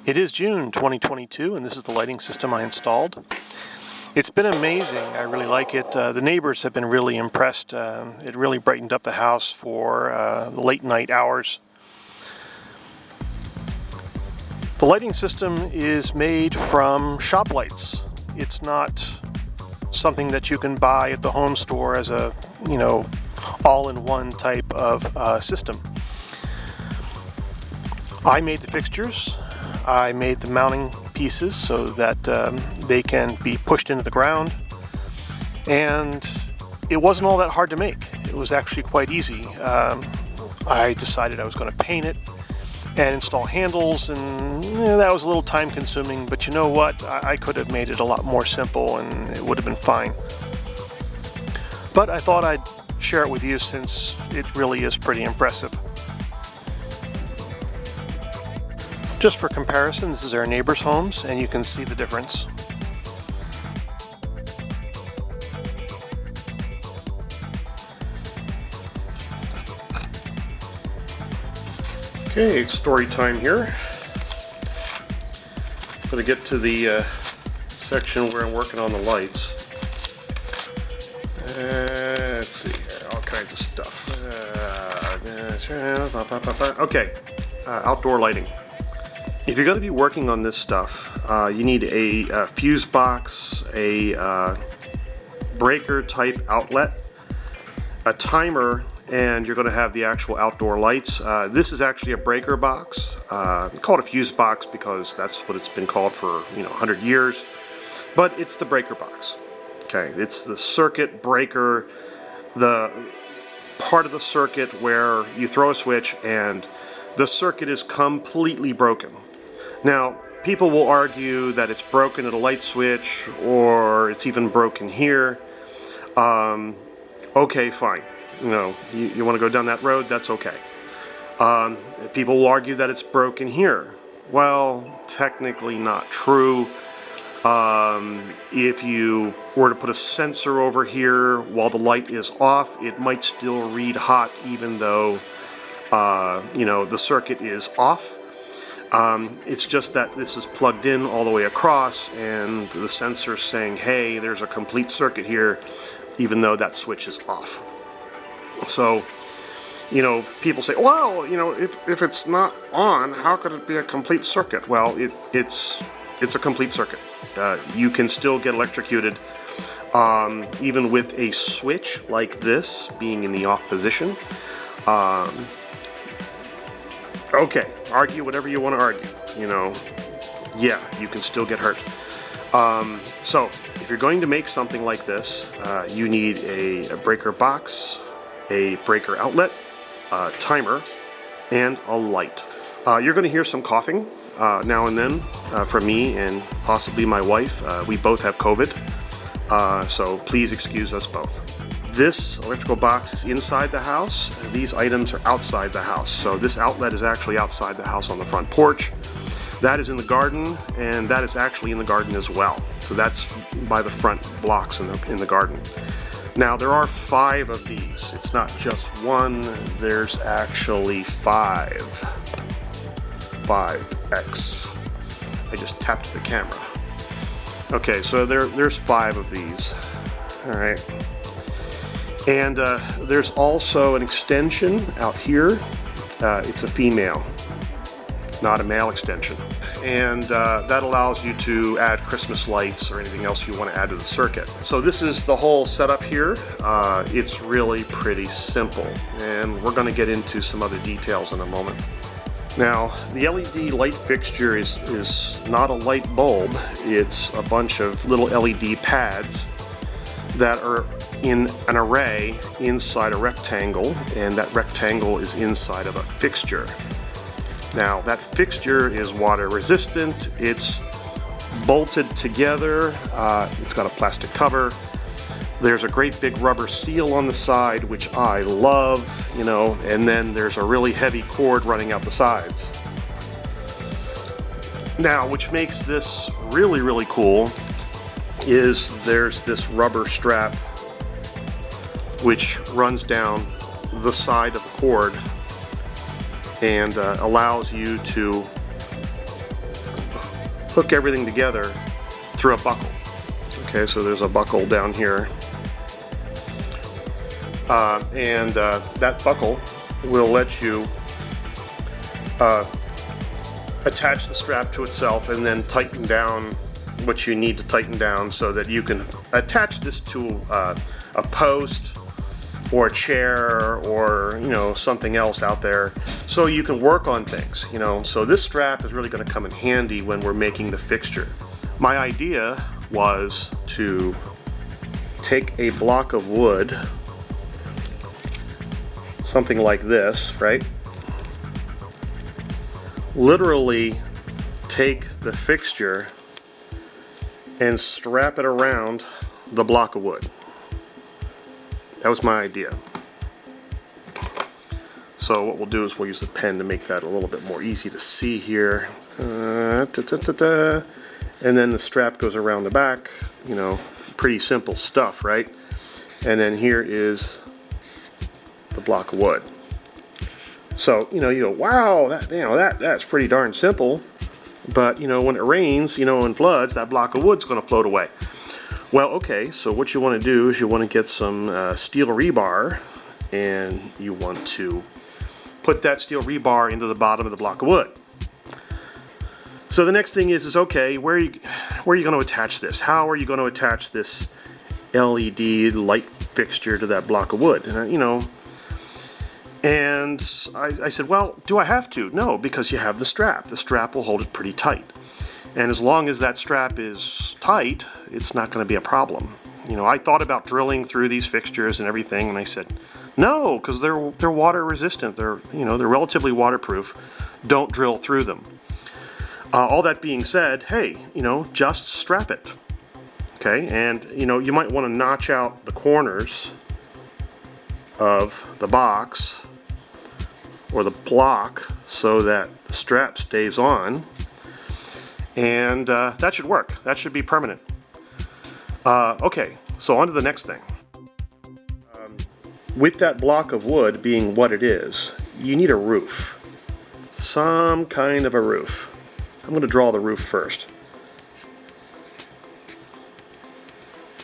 It is June 2022, and this is the lighting system I installed. It's been amazing. I really like it. The neighbors have been really impressed. It really brightened up the house for the late night hours. The lighting system is made from shop lights. It's not something that you can buy at the home store as a, all-in-one type of system. I made the fixtures. I made the mounting pieces so that they can be pushed into the ground, and it wasn't all that hard to make. It was actually quite easy. I decided I was going to paint it and install handles, and that was a little time consuming, but you know what? I could have made it a lot more simple and it would have been fine. But I thought I'd share it with you since it really is pretty impressive. Just for comparison, this is our neighbors' homes, and you can see the difference. Okay, story time here. I'm going to get to the section where I'm working on the lights. Let's see here, all kinds of stuff. Okay, outdoor lighting. If you're going to be working on this stuff, you need a fuse box, a breaker type outlet, a timer, and you're going to have the actual outdoor lights. This is actually a breaker box. We call it a fuse box because that's what it's been called for 100 years. But it's the breaker box. Okay, it's the circuit breaker, the part of the circuit where you throw a switch and the circuit is completely broken. Now, people will argue that it's broken at a light switch or it's even broken here. Okay, fine. You want to go down that road, that's okay. People will argue that it's broken here. Well, technically not true. If you were to put a sensor over here while the light is off, it might still read hot even though, the circuit is off. It's just that this is plugged in all the way across and the sensor's saying, hey, there's a complete circuit here, even though that switch is off. So, people say, well, if it's not on, how could it be a complete circuit? Well, it's a complete circuit. You can still get electrocuted even with a switch like this being in the off position. Okay, argue whatever you want to argue, yeah, you can still get hurt. So, if you're going to make something like this, you need a breaker box, a breaker outlet, a timer, and a light. You're going to hear some coughing now and then from me and possibly my wife. We both have COVID, so please excuse us both. This electrical box is inside the house. These items are outside the house. So this outlet is actually outside the house on the front porch. That is in the garden, and that is actually in the garden as well. So that's by the front blocks in the garden. Now there are 5 of these. It's not just one, there's actually 5. 5X. I just tapped the camera. Okay, so there's 5 of these. All right. And there's also an extension out here. It's a female, not a male extension. And that allows you to add Christmas lights or anything else you want to add to the circuit. So this is the whole setup here. It's really pretty simple. And we're going to get into some other details in a moment. Now, the LED light fixture is not a light bulb. It's a bunch of little LED pads that are in an array inside a rectangle, and that rectangle is inside of a fixture. Now, that fixture is water resistant. It's bolted together. It's got a plastic cover. There's a great big rubber seal on the side, which I love, and then there's a really heavy cord running out the sides. Now, which makes this really, really cool is there's this rubber strap which runs down the side of the cord and allows you to hook everything together through a buckle. Okay, so there's a buckle down here. That buckle will let you attach the strap to itself and then tighten down what you need to tighten down so that you can attach this to a post or a chair or, you know, something else out there so you can work on things, you know. So this strap is really going to come in handy when we're making the fixture. My idea was to take a block of wood, something like this, right? Literally take the fixture and strap it around the block of wood. That was my idea. So what we'll do is we'll use the pen to make that a little bit more easy to see here. And then the strap goes around the back, you know, pretty simple stuff, right? And then here is the block of wood. So, you know, you go, wow, that's pretty darn simple. But, you know, when it rains, you know, and floods, that block of wood's going to float away. Well, okay, so what you want to do is you want to get some steel rebar, and you want to put that steel rebar into the bottom of the block of wood. So the next thing is okay, where are you going to attach this? How are you going to attach this LED light fixture to that block of wood? And you know, and I said, well, do I have to? No, because you have the strap. The strap will hold it pretty tight. And as long as that strap is tight, it's not going to be a problem. You know, I thought about drilling through these fixtures and everything, and I said, no, because they're water resistant. They're relatively waterproof. Don't drill through them. All that being said, hey, you know, just strap it. Okay, and you know, you might want to notch out the corners of the box or the block so that the strap stays on. And that should work. That should be permanent. Okay, so on to the next thing. With that block of wood being what it is, you need a roof. Some kind of a roof. I'm going to draw the roof first.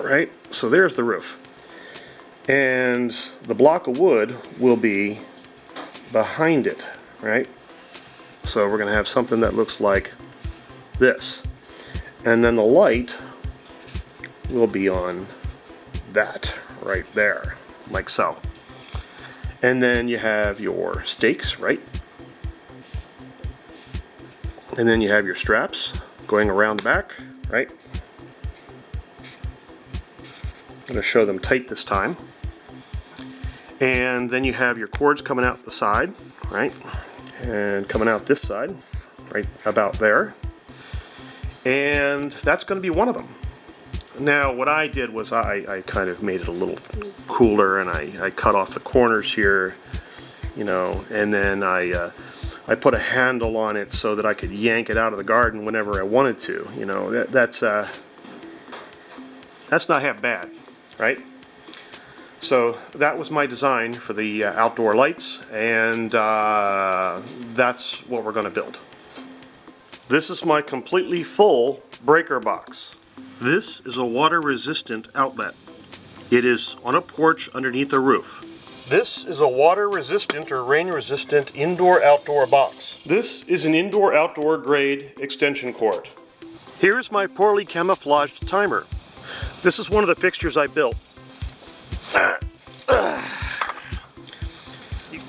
Right, so there's the roof. And the block of wood will be behind it, right? So we're going to have something that looks like this, and then the light will be on that right there, like so. And then you have your stakes, right? And then you have your straps going around the back, right? I'm going to show them tight this time. And then you have your cords coming out the side, right? And coming out this side, right about there. And that's going to be one of them. Now, what I did was I kind of made it a little cooler, and I cut off the corners here, you know, and then I put a handle on it so that I could yank it out of the garden whenever I wanted to. You know, that's not half bad, right? So that was my design for the outdoor lights, and that's what we're going to build. This is my completely full breaker box. This is a water-resistant outlet. It is on a porch underneath a roof. This is a water-resistant or rain-resistant indoor-outdoor box. This is an indoor-outdoor grade extension cord. Here's my poorly camouflaged timer. This is one of the fixtures I built.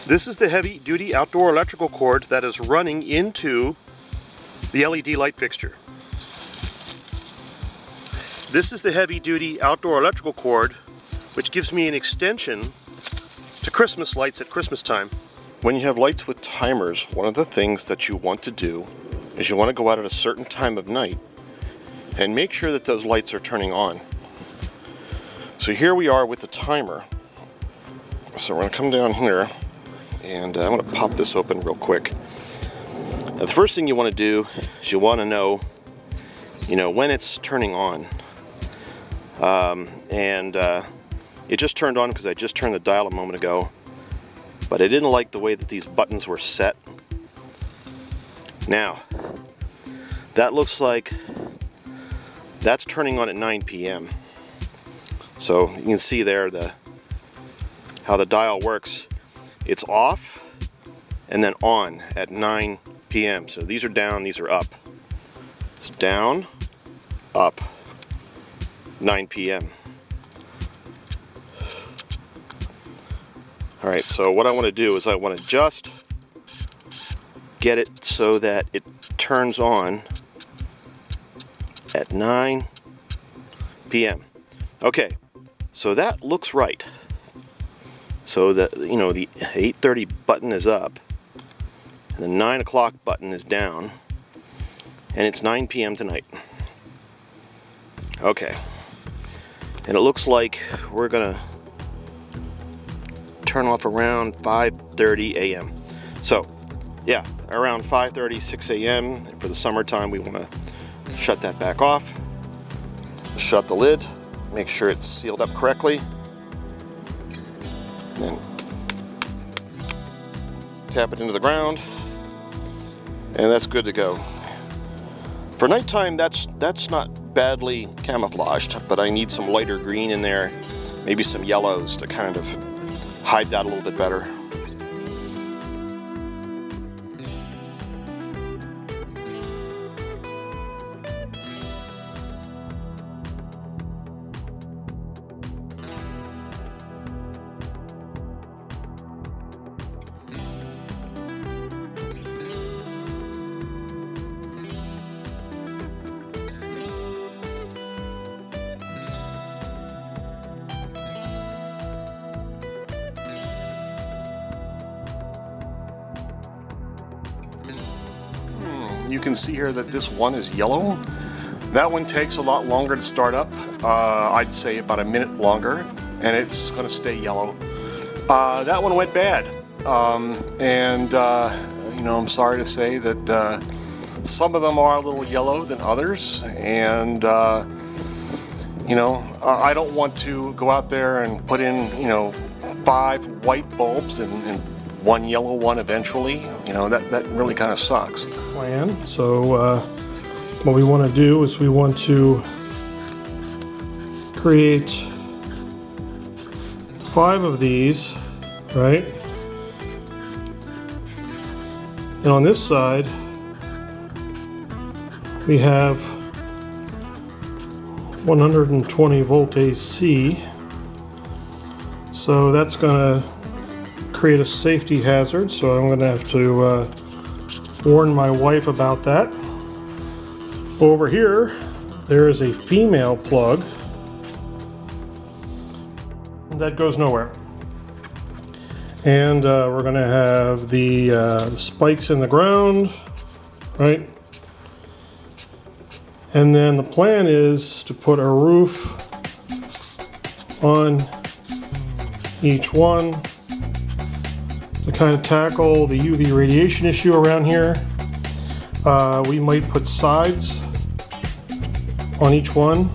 This is the heavy-duty outdoor electrical cord that is running into the LED light fixture. This is the heavy-duty outdoor electrical cord which gives me an extension to Christmas lights at Christmas time. When you have lights with timers, one of the things that you want to do is you want to go out at a certain time of night and make sure that those lights are turning on. So here we are with the timer. So we're going to come down here, and I'm going to pop this open real quick. Now, the first thing you want to do is you want to know, when it's turning on. It just turned on because I just turned the dial a moment ago, but I didn't like the way that these buttons were set. Now, that looks like that's turning on at 9 p.m. So you can see there how the dial works. It's off and then on at 9 p.m. So these are down, these are up. It's down, up, 9 p.m. Alright, so what I want to do is I want to just get it so that it turns on at 9 p.m. Okay, so that looks right. So that, you know, the 8:30 button is up and the 9 o'clock button is down, and it's 9 p.m. tonight. Okay, and it looks like we're gonna turn off around 5:30 a.m. So yeah, around 5:30, 6 a.m. for the summertime, we want to shut that back off, shut the lid, make sure it's sealed up correctly, and then tap it into the ground, and that's good to go. For nighttime, that's not badly camouflaged, but I need some lighter green in there, maybe some yellows to kind of hide that a little bit better. You can see here that this one is yellow. That one takes a lot longer to start up. I'd say about a minute longer, and it's going to stay yellow. That one went bad, you know, I'm sorry to say that some of them are a little yellow than others, and you know, I don't want to go out there and put in, you know, 5 white bulbs and one yellow one eventually. You know, that really kind of sucks. Plan. So what we want to do is we want to create 5 of these, right? And on this side we have 120 volt AC, so that's going to create a safety hazard, so I'm going to have to warn my wife about that. Over here there is a female plug that goes nowhere, and we're going to have the spikes in the ground, right? And then the plan is to put a roof on each one to kind of tackle the UV radiation issue around here. We might put sides on each one.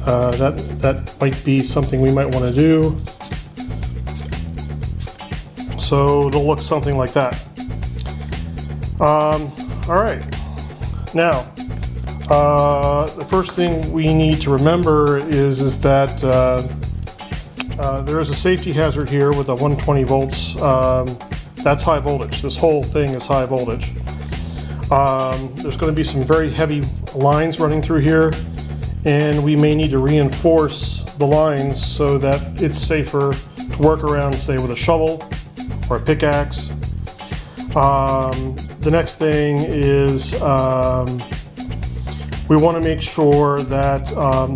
That might be something we might want to do. So it'll look something like that. All right. Now, the first thing we need to remember is that there is a safety hazard here with the 120 volts. That's high voltage. This whole thing is high voltage. There's going to be some very heavy lines running through here, and we may need to reinforce the lines so that it's safer to work around, say, with a shovel or a pickaxe. The next thing is we want to make sure that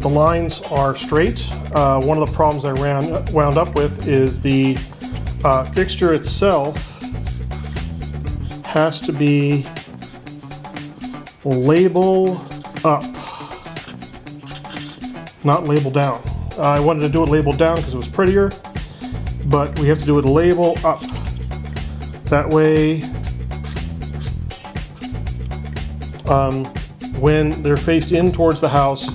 the lines are straight. One of the problems I wound up with is the fixture itself has to be label up, not label down. I wanted to do it label down because it was prettier, but we have to do it label up. That way, when they're faced in towards the house,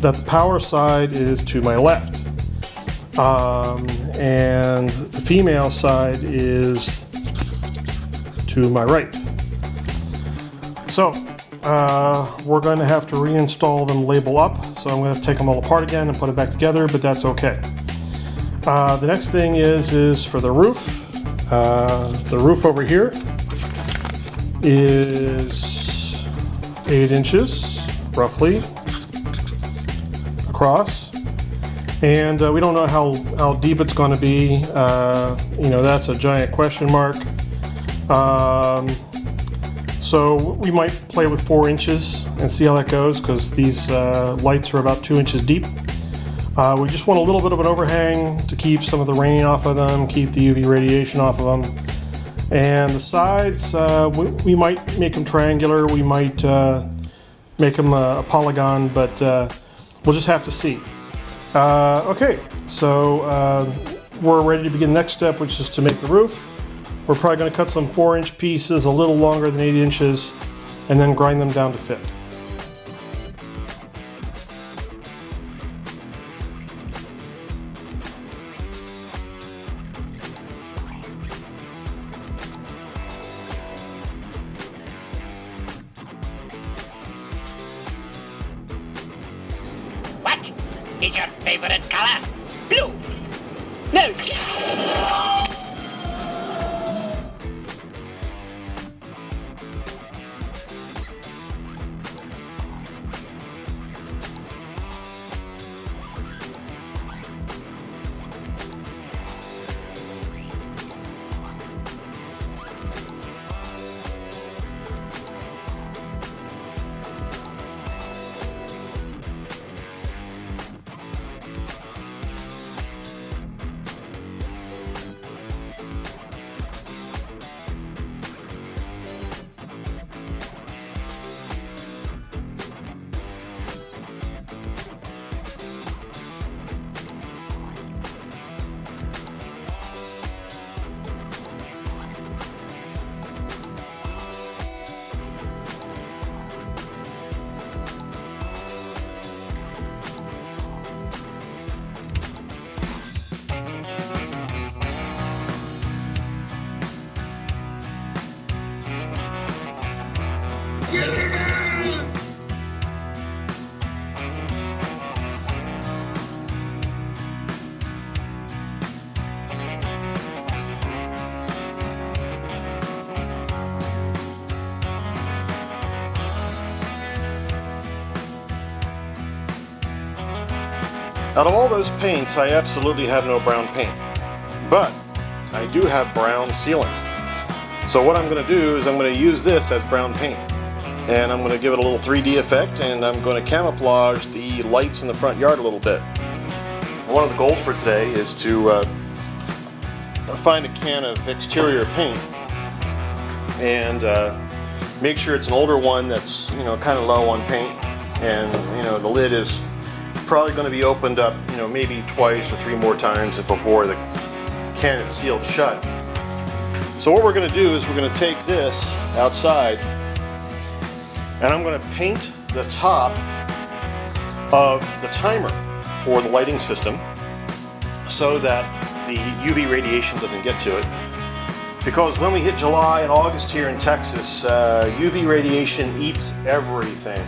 that the power side is to my left, and the female side is to my right. So we're going to have to reinstall them label up. So I'm going to take them all apart again and put it back together, but that's okay. The next thing is for the roof. The roof over here is 8 inches, roughly, across. And we don't know how deep it's going to be. You know, that's a giant question mark. So we might play with 4 inches and see how that goes, because these lights are about 2 inches deep. We just want a little bit of an overhang to keep some of the rain off of them, keep the UV radiation off of them. And the sides, we might make them triangular, we might make them a polygon, but we'll just have to see. Okay, so we're ready to begin the next step, which is to make the roof. We're probably going to cut some 4-inch pieces, a little longer than 8 inches, and then grind them down to fit. What is your favorite color? Blue. No. Out of all those paints, I absolutely have no brown paint, but I do have brown sealant. So what I'm going to do is I'm going to use this as brown paint, and I'm going to give it a little 3D effect, and I'm going to camouflage the lights in the front yard a little bit. One of the goals for today is to find a can of exterior paint and make sure it's an older one that's, you know, kind of low on paint, and, you know, the lid is probably going to be opened up, you know, maybe twice or 3 more times before the can is sealed shut. So what we're going to do is we're going to take this outside, and I'm going to paint the top of the timer for the lighting system so that the UV radiation doesn't get to it. Because when we hit July and August here in Texas, UV radiation eats everything.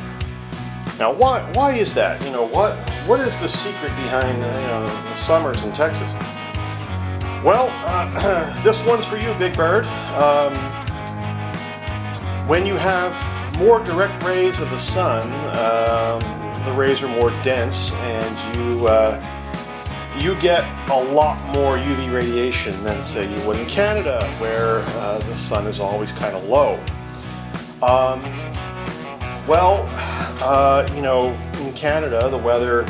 Now, why is that? You know, what is the secret behind the summers in Texas? Well, this one's for you, Big Bird. When you have more direct rays of the sun, the rays are more dense, and you get a lot more UV radiation than, say, you would in Canada, where the sun is always kind of low. You know, in Canada, the weather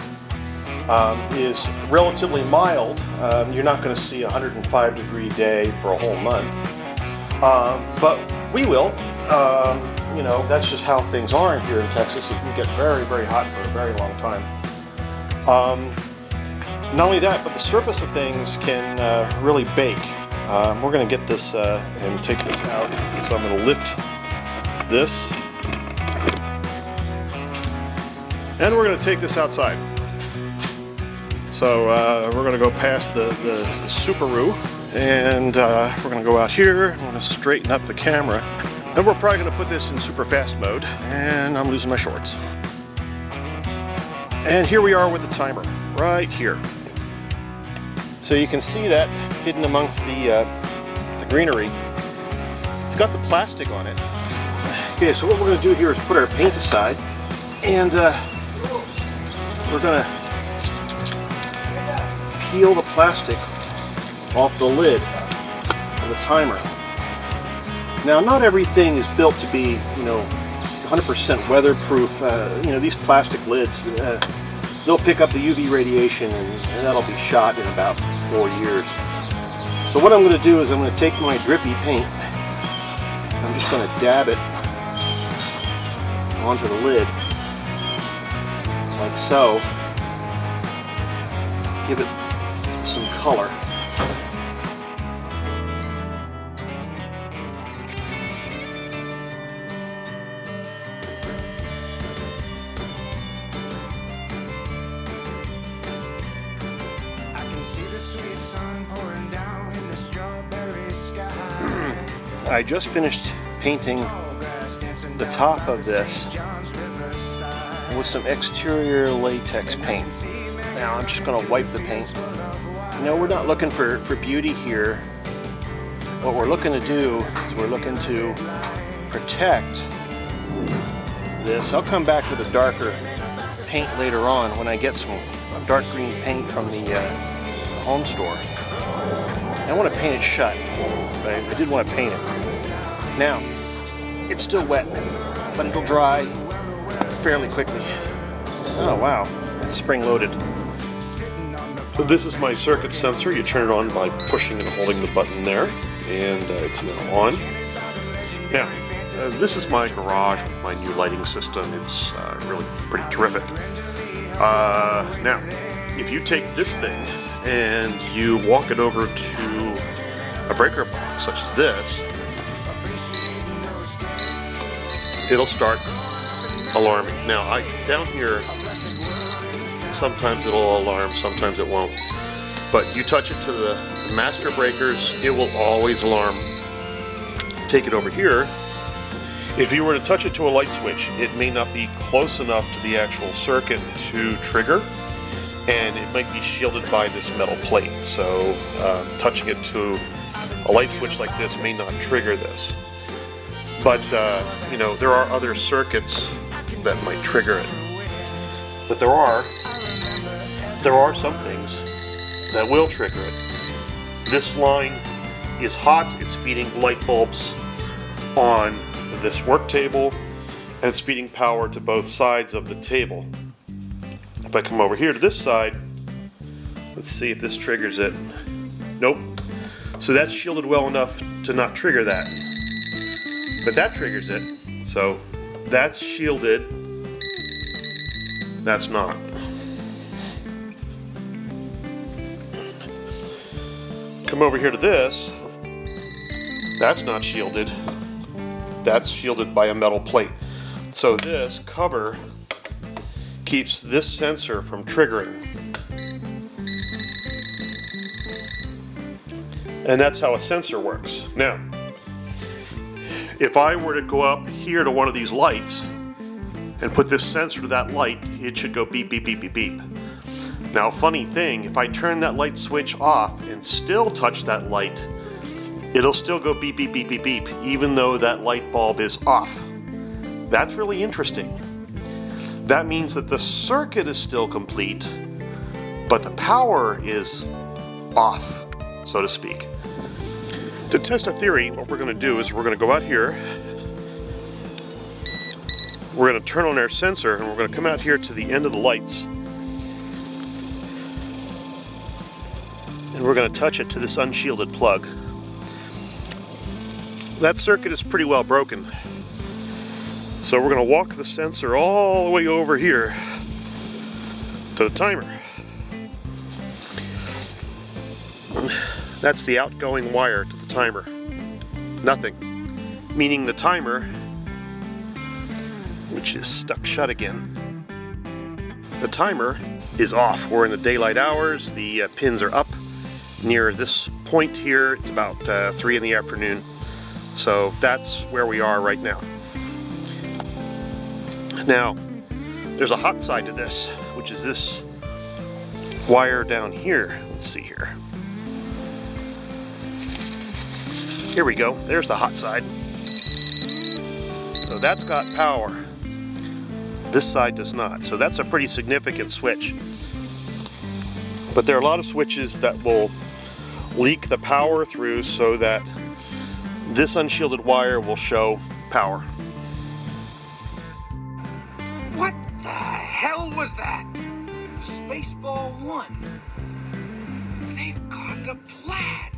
is relatively mild. You're not going to see a 105-degree day for a whole month, but we will. You know, that's just how things are here in Texas. It can get very, very hot for a very long time. Not only that, but the surface of things can really bake. We're going to get this and take this out. So I'm going to lift this, and we're going to take this outside. So we're going to go past the Subaru, and we're going to go out here. I'm going to straighten up the camera And we're probably going to put this in super fast mode, and I'm losing my shorts. And here we are with the timer, right here. So you can see that hidden amongst the greenery. It's got the plastic on it. Okay, so what we're going to do here is put our paint aside, and we're going to peel the plastic off the lid of the timer. Now, not everything is built to be, 100% weatherproof. These plastic lids, they'll pick up the UV radiation, and that'll be shot in about 4 years. So what I'm going to do is I'm going to take my drippy paint, I'm just going to dab it onto the lid, like so. Give it some color. I just finished painting the top of this with some exterior latex paint. Now I'm just going to wipe the paint. We're not looking for beauty here. What we're looking to do is we're looking to protect this. I'll come back with a darker paint later on when I get some dark green paint from the home store. I want to paint it shut. I did want to paint it. Now, it's still wet, but it'll dry fairly quickly. Oh wow, it's spring-loaded. So this is my circuit sensor. You turn it on by pushing and holding the button there, and it's now on. Now, this is my garage with my new lighting system. It's really pretty terrific. Now, if you take this thing and you walk it over to a breaker box such as this, it'll start alarming. Now, down here, sometimes it'll alarm, sometimes it won't. But you touch it to the master breakers, it will always alarm. Take it over here. If you were to touch it to a light switch, it may not be close enough to the actual circuit to trigger, and it might be shielded by this metal plate. So touching it to a light switch like this may not trigger this. But, there are other circuits that might trigger it. But there are some things that will trigger it. This line is hot. It's feeding light bulbs on this work table, and it's feeding power to both sides of the table. If I come over here to this side, let's see if this triggers it. Nope. So that's shielded well enough to not trigger that. But that triggers it. So that's shielded. That's not. Come over here to this. That's not shielded. That's shielded by a metal plate. So this cover keeps this sensor from triggering. And that's how a sensor works. Now, if I were to go up here to one of these lights and put this sensor to that light, it should go beep, beep, beep, beep, beep. Now, funny thing, if I turn that light switch off and still touch that light, it'll still go beep, beep, beep, beep, beep, even though that light bulb is off. That's really interesting. That means that the circuit is still complete, but the power is off, so to speak. To test a theory, what we're going to do is we're going to go out here, we're going to turn on our sensor, and we're going to come out here to the end of the lights, and we're going to touch it to this unshielded plug. That circuit is pretty well broken. So we're going to walk the sensor all the way over here to the timer. That's the outgoing wire to the timer. Nothing. Meaning the timer, which is stuck shut again, the timer is off. We're in the daylight hours. The pins are up near this point here. It's about 3 in the afternoon. So that's where we are right now. Now, there's a hot side to this, which is this wire down here. Let's see here. Here we go. There's the hot side. So that's got power. This side does not. So that's a pretty significant switch. But there are a lot of switches that will leak the power through so that this unshielded wire will show power. What the hell was that? Spaceball 1. They've gone to plaid.